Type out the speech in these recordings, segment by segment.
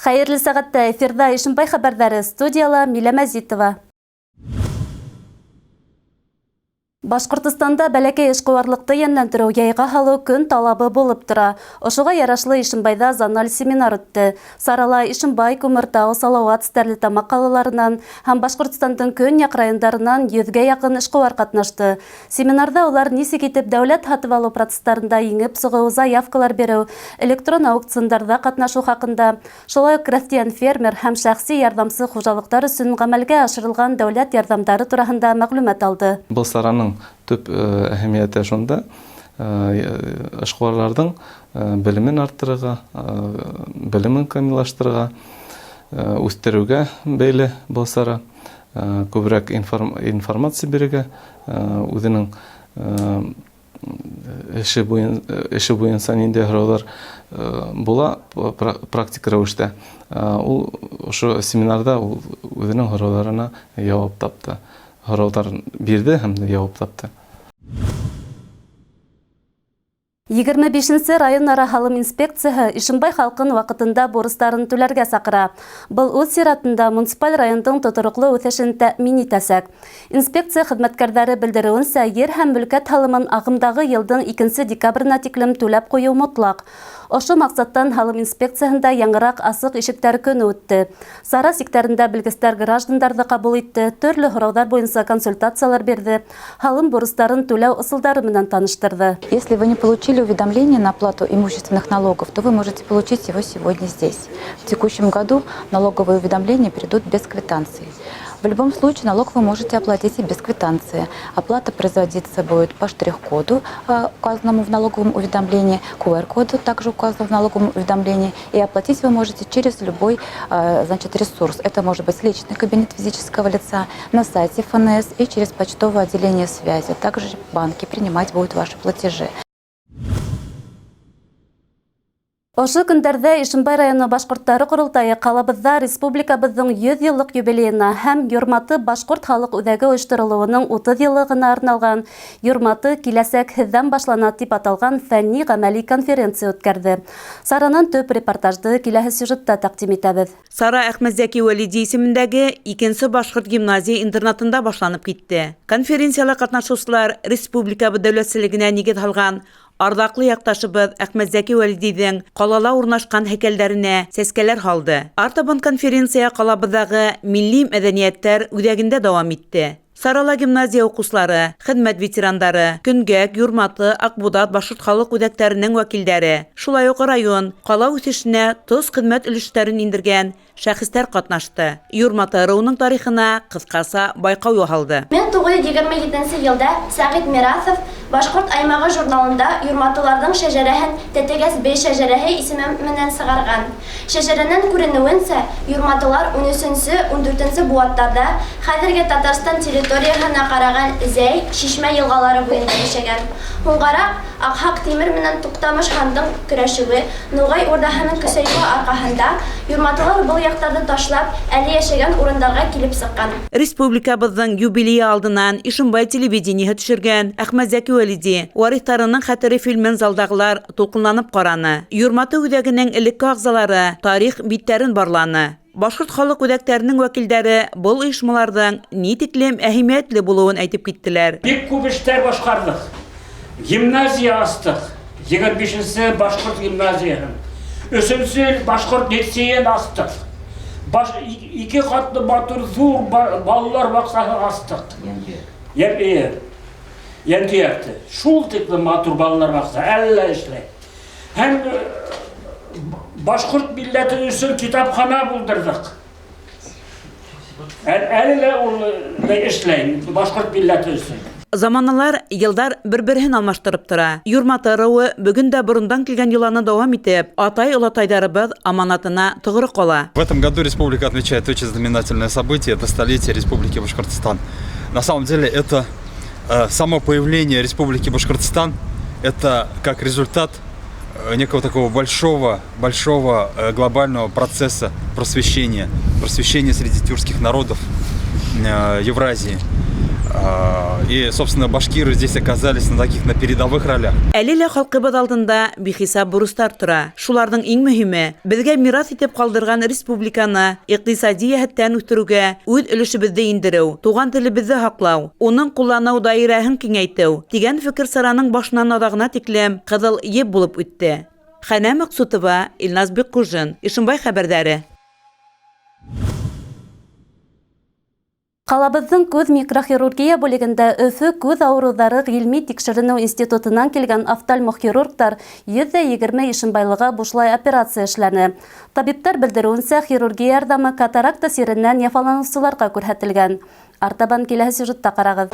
Хәерле сәгатьтә эфирда Ишембай хәбәрдәре, студияла Милә Мәзитова. Башкортстанда бәләкәй эшкуарлыкты йәнләндерү яйга һалу көн талабы булып тора. Ошуга ярашлы Ишембайда зональ семинар үтте. Сарала, Ишембай, Күмертау, Салават, Стәрлетамак калаларынан һәм Башкортстандың көньяк райондарынан 100-гә якын эшкуар катнашты. Семинарда улар нисек итеп дәүләт һатып алу процессларында еңеп сыгуу, заявкалар бирү, электрон аукционнарда катнашу хакында, шулай ук крәстиян фермер һәм шәхси ярдәмче хуҗалыктар өчен гамәлгә ашырылган дәүләт ярдәмдары турында мәгълүмат алды. Бұл сараның төп әһәмияте шунда эшкуарлардың белемен арттырырга, белемен камиллаштырырга, үстерүгә бәйле бұл сара, күбрәк информация бирергә, үзенең эше буенча нинди һораулар була практик рәвештә. Ул ошо семинарда үзенең һорауларына җавап тапты. Һораулар бирде һәм җавап тапты. 25-нче районара һалым инспекцияһы Ишембай халкын вакытында бурыстарын түләргә сакыра. Был үз сиратында муниципаль райондың тотрыклы үсешен тәэмин итәсәк. Инспекция хезмәткәрләре белдерүенчә, ер һәм мөлкәт һалымын агымдагы елның 2 декабрына тиклем түләп кую мотлак. Ошо максаттан һалым инспекцияһында яңгырак асык ишектәр көне үтте. Сара секторында белгечләр граждандарды кабул итте, төрле һораулар буенча консультациялар бирде, һалым бурыстарын түләү ысулдары менән таныштырды. Если вы не получили уведомление на оплату имущественных налогов, то вы можете получить его сегодня здесь. В текущем году налоговые уведомления перейдут без квитанции. В любом случае налог вы можете оплатить и без квитанции. Оплата производиться будет по штрих-коду, указанному в налоговом уведомлении, QR-коду также указанному в налоговом уведомлении, и оплатить вы можете через любой ресурс. Это может быть личный кабинет физического лица, на сайте ФНС и через почтовое отделение связи. Также банки принимать будут ваши платежи. Ошо көндәрдә Ишембай районы башкортлары курултайы калабызда республикабыздың 100 еллык юбилеена һәм Юрматы башкорт халык үҙәге оештырылуының 30 еллыгына арналган Юрматы киләсәк һеҙҙән башлана дип аталган фәнни гамәли конференция үткәрҙе. Саранан төп репортажды киләһе сюжетта тәҡдим итәбеҙ. Сара Әхмәтзәки Вәлиди исемендәге 2-нче башҡорт гимназия интернатында башланып китте. Конференцияла ҡатнашыусылар республикабыҙ дәүләтселегенә нигеҙ һалған арҙаҡлы яҡташыбыҙ Әхмәтзәки Вәлидиҙең ҡалала урынлашҡан һәйкәлдәренә сәскәләр һалды. Артабан конференция ҡалабыҙҙағы милли мәҙәниәттәр үҙәгендә дауам итте. Сарала гимназия уҡыусылары, хеҙмәт ветерандары, Көнгәк, Юрматы, Аҡбуҙат башҡорт халыҡ үҙәктәренең вәкилдәре, шулай уҡ район, ҡала үҫешенә тос хеҙмәт өлөштәрен индергән шәхестәр ҡатнашты. Юрматы ырыуының тарихына ҡыҫҡаса байҡау яһалды. 1927 йылда Сәғит Мирасов Башҡорт аймағы журналында Юрматыларҙың шәжәрәһен Тәтәгәс бей шәжәрәһе исеме менән сығарған. Шәжәрәнән күренеүенсә, Юрматылар 13-14 быуаттарда хәҙерге Татарстан территорияһына ҡараған Зәй, Шишмә йылғалары буйында йәшәгән. Һуңғараҡ Аҡһаҡ Тимер менән Туҡтамыш хандың көрәшеүе, Нуғай урдаһының көсәйеүе арҡаһында Юрматылар был яҡтарҙы ташлап, әле йәшәгән урындарға килеп сыҡҡан. Республикабыҙҙың юбилейы алдынан Ишембай телевидениеһы төшөргән Әхмәтзәки Вәлиди варithtarының хәтере фильмен залдағылар тулҡынланып ҡараны. Юрматы үҙәгенең элекке ағзалары тарих биттәрен барланы. Башҡорт халыҡ үҙәктәренең вәкилдәре был ойошмаларҙың ни тиклем әһәмиәтле булыуын әйтеп киттеләр. Бик күп эштәр башҡарҙыҡ. Гимназия астыҡ. 25-нче башҡорт гимназияһын. 3-нче башҡорт лицейын астыҡ. 2 ҡатлы матур ҙур балалар баҡсаһы астыҡ. Йәнтөйәкте. Шул тиклем матур балалар баҡса әллә эшләй. Һәм башҡорт милләте өсөн китапхана булдырҙыҡ. Әле лә ул эшләй башҡорт милләте өсөн. Заманалар, йылдар бер-берһен алмаштырып тора. Юрматы ырыуы бөгөн дә борондан килгән йоланы дауам итеп, атай-олатайдарыбыҙ аманатына тоғры ҡала. В этом году республика отмечает очень знаменательное событие, это столетие Республики Башкортостан. На самом деле это само появление Республики Башкортостан, это как результат некого такого большого глобального процесса просвещения среди тюркских народов Евразии. И, собственно, башкиры здесь оказались на передовых ролях. Әле лә халкыбыз алдында бихисап бурыстар тора. Шуларның иң мөһиме безгә мирас итеп калдырган республиканы икътисади яһәттән үстерүгә үз өлешебезне индерү, туган телебезне хаклау, уның куллану даирәһен киңәйтү дигән фикер сараның башынан адагына тиклем кызыл еп булып үтте. Хәнә Максутова, Илназ Беккужин, Ишембай хәбәрдәре. Калабыздың күз микрохирургия бүлегендә Өфө күз авырулары гыйльми тикшеренү институтынан килгән офтальмохирургтар 120 Ишембайлыга бушлай операция эшләне. Табиптар белдерүенсә, хирургия ярдәме катаракта сиреннән яфаланучыларга күрһәтелгән. Артабан киләсе сюжетта карагыз.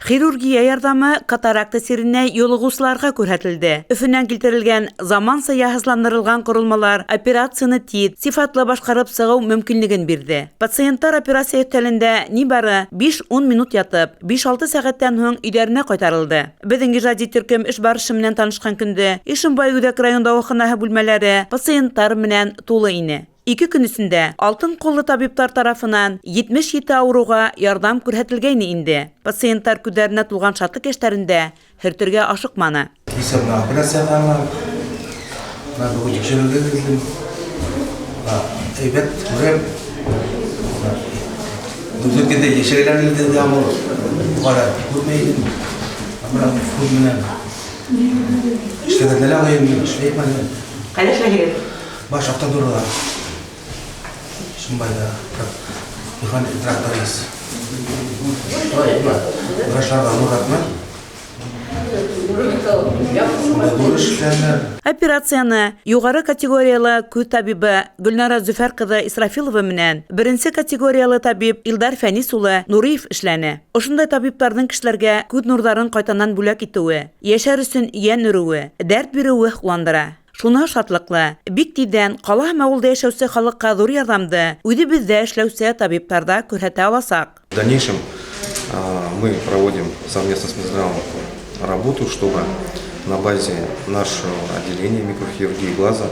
Хирургия ярдәме катаракта сиренә юлыгучыларга күрһәтелде. Өфөннән килтерелгән заманча яһазландырылган корылмалар операцияны тиз, сифатлы башкарып сыгу мөмкинлеген бирде. Пациенттар операция өстәлендә нибары 5-10 минут ятып, 5-6 сәгатьтән соң өйләренә кайтарылды. Безнең иҗади төркем эш барышы белән танышкан көндә Ишембай Үдәк район дәваханәһе бүлмәләре пациенттар белән тулы ине. 2 көн исендә алтын куллы табиптар тарафынан 77 авыруга ярдәм күрһәтелгән инде. Пациенттар күҙләренә тулган шатлык яшьләрендә һөртергә ашыкманы. Шимбайда механик тракторист. Врачларга муратма. Операцияны югары категориялы күз табибы Гөлнара Зөфәр кызы Исрафилова менән беренче категориялы табиб Илдар Фәнис улы Нуриев эшләне. Ошондай табибларның кешеләргә күз нурларын кайтанан бүләк итүе, яшәр өчен йән өрүе, дәрт бирүе кулландыра. Шуна шатлыклы, бик тиздән кала һәм авылда яшәүче халыкка зур ярдәмды үзебездә эшләүче табибларда күрһәтә аласак. В дальнейшем мы проводим совместно с Минздравом работу, чтобы на базе нашего отделения микрохирургии глаза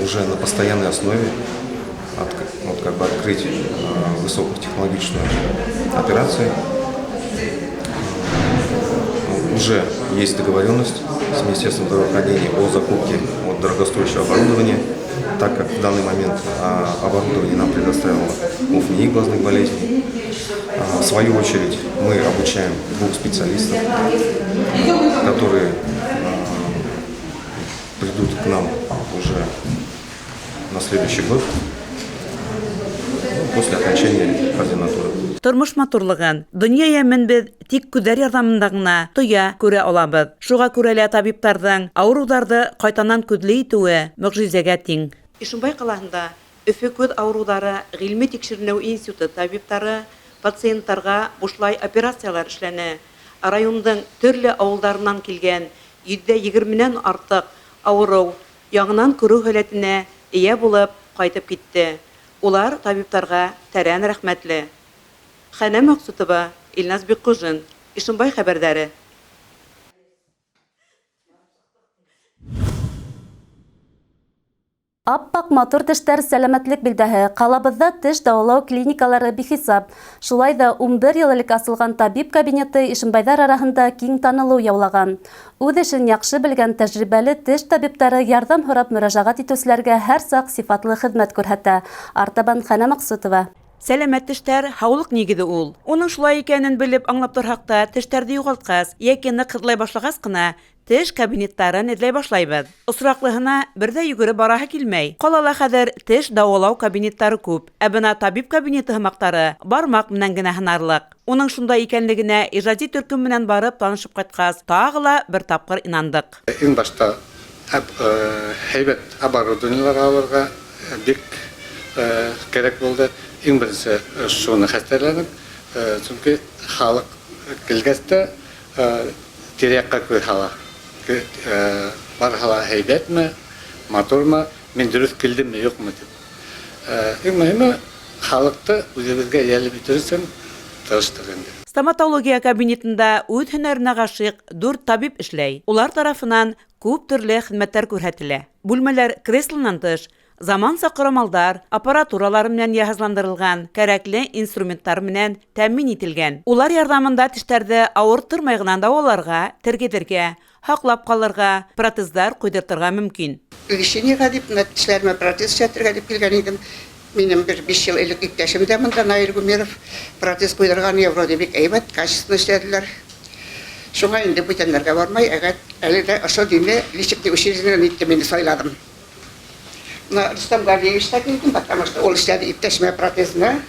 уже на постоянной основе открыть высокотехнологичную операцию. Уже есть договоренность с Министерством здравоохранения о закупке дорогостоящего оборудования, так как в данный момент оборудование нам предоставило УФНИ глазных болезней. В свою очередь мы обучаем 2 специалистов, которые придут к нам уже на следующий год после окончания ординатуры. Тормыш матурлыгын, дөнья ямен без тик күҙләр ярдәмендә генә тоя күрә алабыз. Шуңа күрә лә табибларның авыруларны кайтанан күҙле итүе мөғжизәгә тиң. Ишембай калаһында Өфө күҙ авырулары гыйльми тикшеренү институты табиблары пациенттарга бушлай операциялар эшләне. Райондың төрле авылларыннан килгән 120-нән артык авыру яңынан күрү һәләтенә ия булып кайтып китте. Улар табибларга тәрән рәхмәтле. Хәнә Максутова, Илназ Беккужин, Ишембай хәбәрдәре. Аппак матур тештәр сәламәтлек билдәһе. Калабызда теш дәвалау клиникалары бихисап. Шулай да 11 ел элек асылган табиб кабинеты Ишембайдар арасында киң танылу яулаган. Үз эшен яхшы белгән тәҗрибәле теш табиблары ярдәм һорап мөрәҗәгать итүчеләргә һәр сак сифатлы хезмәт күрһәтә. Артабан Хәнә Максутова. Сәламәт тештәр һаулык нигезе ул. Уның шулай икәнен белеп аңлап торһак та, тештәрне югалткас, яки нык кызлай башлагас кына, теш кабинеттарын эзләй башлайбыз. Осраклыһына бердә йөгереп бараһы килмәй. Калала хәзер теш дәвалау кабинеттары күп. Ә бына табиб кабинеты һымактары бармак менән генә һынарлык. Уның шунда икәнлегенә иҗади төркем менән барып танышып кайткас, тагы ла бер тапкыр инандык. Иң башта һәйбәт оборудованиелар алырга бик кирәк булды. Иң беренче шуны хәстәрләдек, чөнки халык килгәстә тирәккә күр һала. Бар һала һәйбәтме, матурмы, мин дөрес килдемме, юкмы дип. Иң мөһиме халыкты үзебезгә ялып итү өчен тырыштык инде. Стоматология кабинетында үз һөнәренә гашыйк 4 табиб эшләй. Улар тарафынан күп төрле хезмәтләр күрһәтелә. Бүлмәләр креслоннан тыш, заманса кораллар, аппаратуралар белән яһазландырылган, кәрәкле инструментлар белән тәэмин ителгән. Улар ярдәмендә тешләрдә авырттырмай гына даваларга, тергедергә, хаклап калырга, протезлар куйдыртырга мөмкин. Лечениега дип, тешләремә протез эшләтергә дип килгән идем. Минем 5 ел элек иптәшем дә монда, Наил Гумеров, протез куйдырган евро бик әйбәт, качественно эшләделәр. Шуңа инде бүтәннәргә бармай, әле дә ошо димле лечебный учреждениене итте, мине сайладым. Рустам Галиевич та килдем, потому что ол эшләде иптәшемә протезны.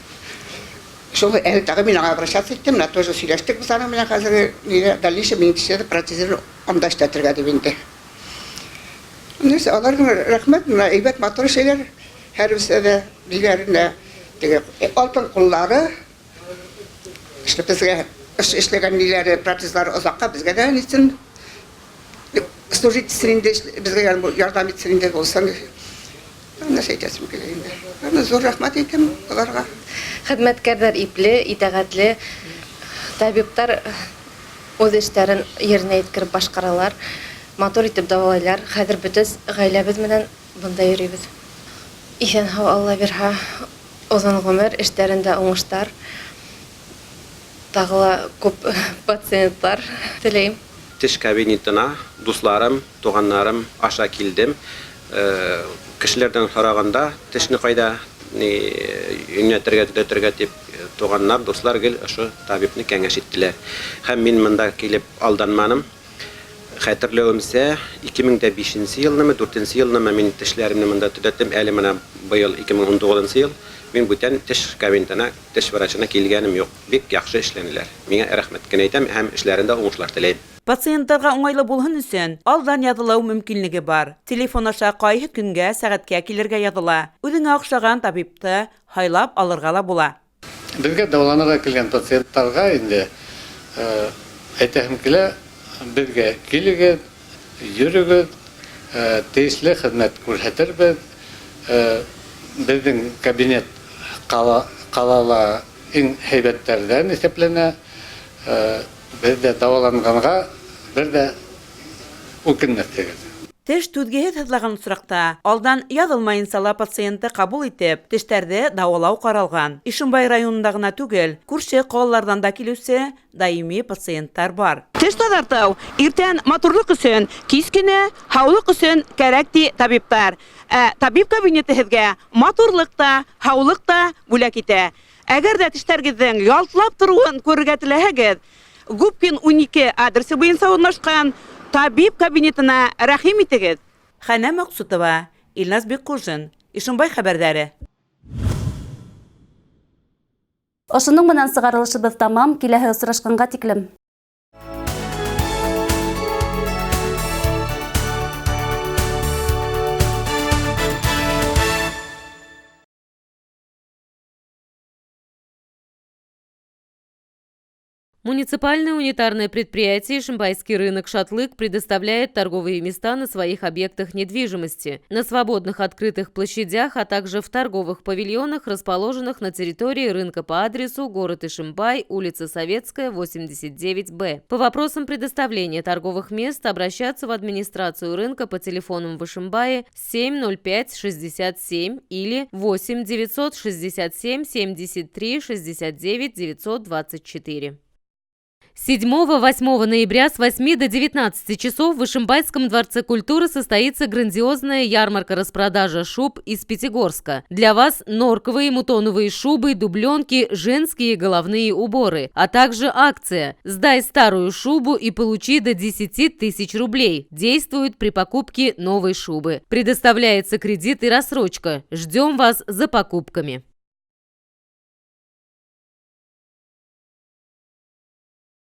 Шуңа әле тагы мин аңа обращаться иттем, тоже сөйләштек без аның белән хәзер дальнейше мине эшләде протезны анда эшләтергә дип инде. Нәрсә, аларга рәхмәт, әйбәт матур эшләр. Һәрберсе дә биләренә алтын куллары безгә эшләгән ниләре протезлар озакка безгә дә нисен служить сирендә безгә ярдәм итсен инде булсын. Нәрсә әйтәсем килә инде. Аны зур рәхмәт әйтәм аларга. Хезмәткәрләр ипле, итәгатьле, табиблар үз эшләрен yerine yetkirib башкаралар, матур итеп давалайлар. Хәзер бөтен гаиләбез белән монда йөрибез. Исән һау Алла бирһә, озын гомер, эшләрендә уңышлар. Тагыла күп пациентлар теләйм. Теш кабинетына дусларым, туганнарым аша килдем. Кешеләрдән сораганда, тешне кайда юнәтергә дип туганнар, дуслар гел ошо табибны кәңәш иттеләр. Һәм мин монда килеп алданманым. Хәтерләвемсә, 2005 елны, 4 елны мин тешләремне монда төзәттем. Әле менә быел 2019 ел мин бүтән теш кабинетына, теш врачына килгәнем юк. Бик яхшы эшләнеләр. Миңа рәхмәт кенә әйтәм, һәм эшләрендә уңышлар теләйм. Пациентларга уңайлы булһын өчен алдан язылу мөмкинлеге бар. Телефон аша кайсы көнгә, сәгатькә килергә языла. Үзеңә охшаган табибты хайлап алырга ла була. Безгә дәваланырга килгән пациентларга инде әйтәм килә, безгә килегез, йөрегез, тиешле хезмәт күрсәтербез. Безнең кабинет калала иң һәйбәтләрдән исәпләнә. Бездә дәваланганга бер дә үкенмәссегез. Теш түзгеһез сызлаган очракта алдан язылмаенча пациентты кабул итеп, тешләрдә дәвалау каралган. Ишембай районында гына түгел, күрше калалардан да килүче даими пациентлар бар. Теш тазарту иртән матурлык өчен, кич кенә һаулык өчен кирәк ди табиблар. Табиб кабинеты һезгә матурлыкта, һаулыкта бүләк итә. Әгәр дә тешләрегезнең ялтлап торуын күрергә теләһәгез, Губкин 12 адресы буенча урнашкан табиб кабинетына рәхим итегез. Хәнә Максутова, Илназ Беккужин, Ишембай хәбәрләре. Ошының менән сыгарылышыбыз тамам, киләһе очрашканга тиклем. Муниципальное унитарное предприятие «Ишимбайский рынок Шатлык» предоставляет торговые места на своих объектах недвижимости, на свободных открытых площадях, а также в торговых павильонах, расположенных на территории рынка по адресу город Ишимбай, улица Советская, 89Б. По вопросам предоставления торговых мест обращаться в администрацию рынка по телефонам в Ишимбае 70567 или 8 967 73 69 924. 7-8 ноября с 8 до 19 часов в Ишимбайском дворце культуры состоится грандиозная ярмарка-распродажа шуб из Пятигорска. Для вас норковые мутоновые шубы, дубленки, женские головные уборы, а также акция «Сдай старую шубу и получи до 10 тысяч рублей». Действует при покупке новой шубы. Предоставляется кредит и рассрочка. Ждем вас за покупками.